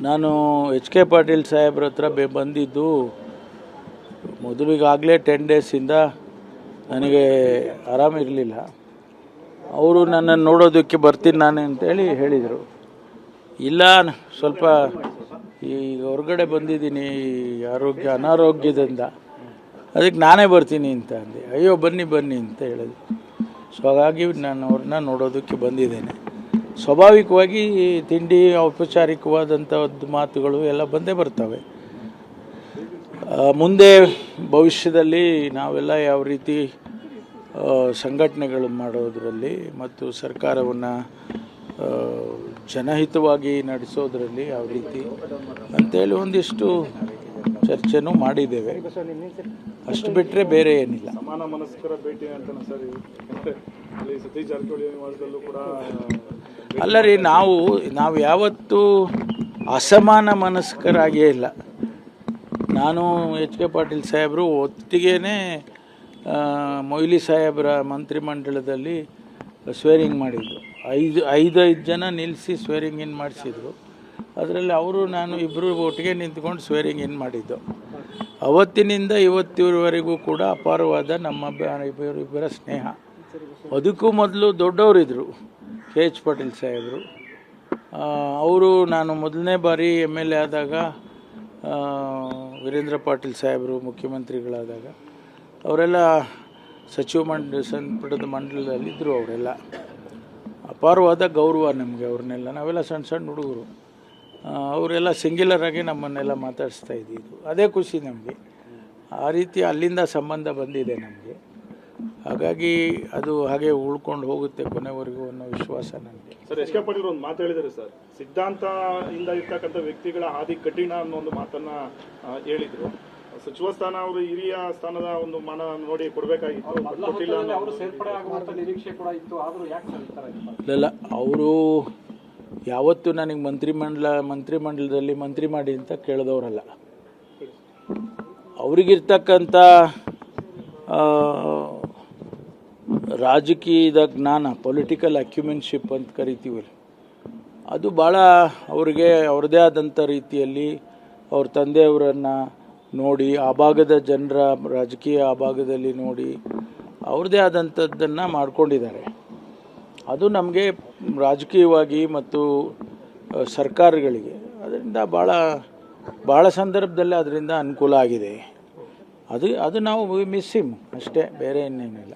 ನಾನು H K Patil ಸಾಹೇಬ್ರ ಹತ್ರ ಬಂದಿದ್ದು ಮೊದಲಿಗಾಗಲೇ 10 ಡೇಸಿಂದ ನನಗೆ ಆರಾಮಿರಲಿಲ್ಲ. ಅವರು ನನ್ನನ್ನು ನೋಡೋದಕ್ಕೆ ಬರ್ತೀನಿ ನಾನು ಅಂತೇಳಿ ಹೇಳಿದರು. ಇಲ್ಲ, ಸ್ವಲ್ಪ ಈಗ ಹೊರಗಡೆ ಬಂದಿದ್ದೀನಿ ಅನಾರೋಗ್ಯದಿಂದ, ಅದಕ್ಕೆ ನಾನೇ ಬರ್ತೀನಿ ಅಂತ ಅಂದೆ. ಅಯ್ಯೋ ಬನ್ನಿ ಅಂತ ಹೇಳಿದ್ರು. ಸೊ ಹಾಗಾಗಿ ನಾನು ಅವ್ರನ್ನ ನೋಡೋದಕ್ಕೆ ಬಂದಿದ್ದೇನೆ. ಸ್ವಾಭಾವಿಕವಾಗಿ ತಿಂಡಿ, ಔಪಚಾರಿಕವಾದಂಥದ್ದು ಮಾತುಗಳು ಎಲ್ಲ ಬಂದೇ ಬರ್ತವೆ. ಮುಂದೆ ಭವಿಷ್ಯದಲ್ಲಿ ನಾವೆಲ್ಲ ಯಾವ ರೀತಿ ಸಂಘಟನೆಗಳು ಮಾಡೋದರಲ್ಲಿ ಮತ್ತು ಸರ್ಕಾರವನ್ನು ಜನಹಿತವಾಗಿ ನಡೆಸೋದರಲ್ಲಿ ಯಾವ ರೀತಿ ಅಂತೇಳಿ ಒಂದಿಷ್ಟು ಚರ್ಚೆನೂ ಮಾಡಿದ್ದೇವೆ. ಅಷ್ಟು ಬಿಟ್ಟರೆ ಬೇರೆ ಏನಿಲ್ಲ. ಸಮಾನ ಮನಸ್ಕರ ಭೇಟಿ ಅಂತ ಸರ್, ಸತೀಶ್ ಜಾರಕಿಹೊಳಿ ನಿವಾಸದಲ್ಲೂ ಕೂಡ ಅಲ್ಲ ರೀ, ನಾವು ಯಾವತ್ತೂ ಅಸಮಾನ ಮನಸ್ಕರಾಗೇ ಇಲ್ಲ. ನಾನು ಎಚ್ ಕೆ ಪಾಟೀಲ್ ಸಾಹೇಬರು ಒಟ್ಟಿಗೆ ಮೊಯ್ಲಿ ಸಾಹೇಬರ ಮಂತ್ರಿಮಂಡಲದಲ್ಲಿ ಸ್ವೇರಿಂಗ್ ಮಾಡಿದ್ದು. ಐದು ಜನ ನಿಲ್ಲಿಸಿ ಸ್ವೇರಿಂಗ್ ಇನ್ ಮಾಡಿಸಿದ್ರು. ಅದರಲ್ಲಿ ಅವರು ನಾನು ಇಬ್ಬರು ಒಟ್ಟಿಗೆ ನಿಂತ್ಕೊಂಡು ಸ್ವೇರಿಂಗ್ ಇನ್ ಮಾಡಿದ್ದು. ಅವತ್ತಿನಿಂದ ಇವತ್ತಿವರೆಗೂ ಕೂಡ ಅಪಾರವಾದ ಇಬ್ಬರ ಸ್ನೇಹ. ಅದಕ್ಕೂ ಮೊದಲು ದೊಡ್ಡವರಿದ್ದರು, ಕೆ ಎಚ್ ಪಾಟೀಲ್ ಸಾಹೇಬರು. ಅವರು ನಾನು ಮೊದಲನೇ ಬಾರಿ MLA ಆದಾಗ, ವೀರೇಂದ್ರ ಪಾಟೀಲ್ ಸಾಹೇಬರು ಮುಖ್ಯಮಂತ್ರಿಗಳಾದಾಗ ಅವರೆಲ್ಲ ಸಂಪುಟದ ಮಂಡಲದಲ್ಲಿದ್ದರು. ಅವರೆಲ್ಲ ಅಪಾರವಾದ ಗೌರವ ನಮಗೆ. ಅವ್ರನ್ನೆಲ್ಲ ನಾವೆಲ್ಲ ಸಣ್ಣ ಹುಡುಗರು, ಅವರೆಲ್ಲ ಸಿಂಗ್ಯುಲರಾಗಿ ನಮ್ಮನ್ನೆಲ್ಲ ಮಾತಾಡಿಸ್ತಾ ಇದ್ದಿದ್ದು. ಅದೇ ಖುಷಿ ನಮಗೆ. ಆ ರೀತಿ ಅಲ್ಲಿಂದ ಸಂಬಂಧ ಬಂದಿದೆ ನಮಗೆ. ಹಾಗಾಗಿ ಅದು ಹಾಗೆ ಉಳ್ಕೊಂಡು ಹೋಗುತ್ತೆ ಕೊನೆವರೆಗೂ ಅನ್ನೋ ವಿಶ್ವಾಸ ನನಗೆ. ಸರ್, ಎಚ್ ಕೆ ಪಾಟೀಲ್ ಒಂದು ಮಾತು ಹೇಳಿದ್ದಾರೆ ಸರ್, ಸಿದ್ಧಾಂತದಿಂದ ಇರ್ತಕ್ಕಂಥ ವ್ಯಕ್ತಿಗಳ ಹಾದಿ ಕಠಿಣ ಅನ್ನೋ ಒಂದು ಮಾತನ್ನ ಹೇಳಿದ್ರು. ಸಚಿವ ಸ್ಥಾನ ಅವರು ಹಿರಿಯ ಸ್ಥಾನದ ಒಂದು ಮಾನ ನೋಡಿ ಕೊಡಬೇಕಾಗಿತ್ತು, ಇಲ್ಲ. ಅವರು ಯಾವತ್ತೂ ನನಗೆ ಮಂತ್ರಿಮಂಡಲದಲ್ಲಿ ಮಂತ್ರಿ ಮಾಡಿ ಅಂತ ಕೇಳಿದವರಲ್ಲ. ಅವರಿಗಿರ್ತಕ್ಕಂಥ ರಾಜಕೀಯದ ಜ್ಞಾನ, ಪೊಲಿಟಿಕಲ್ ಅಕ್ಯುಮೆನ್ಶಿಪ್ ಅಂತ ಕರಿತೀವಲ್ಲ, ಅದು ಭಾಳ ಅವ್ರಿಗೆ ಅವ್ರದ್ದೇ ಆದಂಥ ರೀತಿಯಲ್ಲಿ ಅವ್ರ ತಂದೆಯವರನ್ನು ನೋಡಿ, ಆ ಭಾಗದ ಜನರ ರಾಜಕೀಯ ಆ ಭಾಗದಲ್ಲಿ ನೋಡಿ ಅವ್ರದ್ದೇ ಆದಂಥದ್ದನ್ನು ಮಾಡ್ಕೊಂಡಿದ್ದಾರೆ. ಅದು ನಮಗೆ ರಾಜಕೀಯವಾಗಿ ಮತ್ತು ಸರ್ಕಾರಗಳಿಗೆ ಅದರಿಂದ ಭಾಳ ಸಂದರ್ಭದಲ್ಲಿ ಅದರಿಂದ ಅನುಕೂಲ ಆಗಿದೆ. ಅದು ನಾವು ಮಿಸ್ ಹಿಮ್ ಅಷ್ಟೇ, ಬೇರೆ ಇನ್ನೇನಿಲ್ಲ.